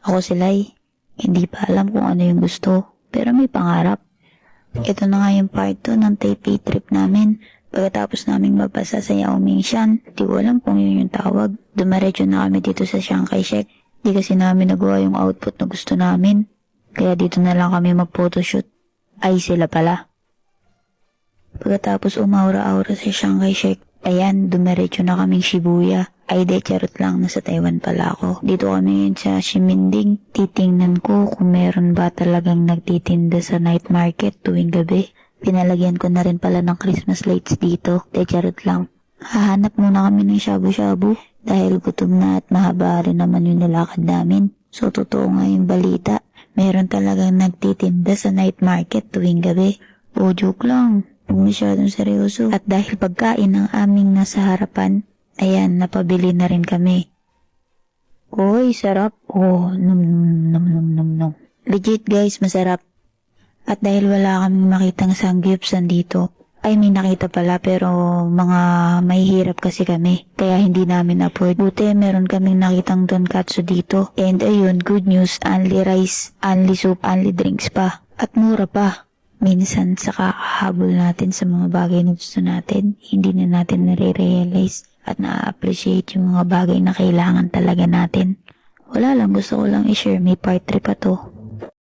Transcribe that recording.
Ako sila'y hindi pa alam kung ano yung gusto, pero may pangarap. Ito na nga yung part 2 ng Taipei trip namin. Pagkatapos naming mabasa sa Yao Mingshan, di ko alam kung yun yung tawag. Dumaretso na kami dito sa Chiang Kai-shek. Di kasi namin nagawa yung output na gusto namin. Kaya dito na lang kami mag-photoshoot. Ay, sila pala. Pagkatapos umaura-aura sa Chiang Kai-shek, ayan, dumaretso na kaming Shibuya. Ay, de, charot lang, nasa Taiwan pala ako. Dito kami ngayon sa Ximending. Titingnan ko kung meron ba talagang nagtitinda sa night market tuwing gabi. Pinalagyan ko na rin pala ng Christmas lights dito. De, charot lang. Hahanap muna kami ng shabu-shabu dahil gutom na at mahaba rin naman yung nilakad namin. So, totoo nga yung balita. Meron talagang nagtitinda sa night market tuwing gabi. O, joke lang. Huwag masyadong seryoso. At dahil pagkain ang aming nasa harapan, ayan, napabili na rin kami. Uy, sarap. Oh, nom. Legit guys, masarap. At dahil wala kaming makitang sangyupsan dito, ay may nakita pala pero mga mahihirap kasi kami. Kaya hindi namin afford. Buti meron kaming nakitang tonkatsu dito. And ayun, good news, only rice, only soup, only drinks pa. At mura pa. Minsan sa kakahabol natin sa mga bagay na gusto natin, hindi na natin nare-realize at na-appreciate yung mga bagay na kailangan talaga natin. Wala lang, gusto ko lang i-share, may part 3 pa to.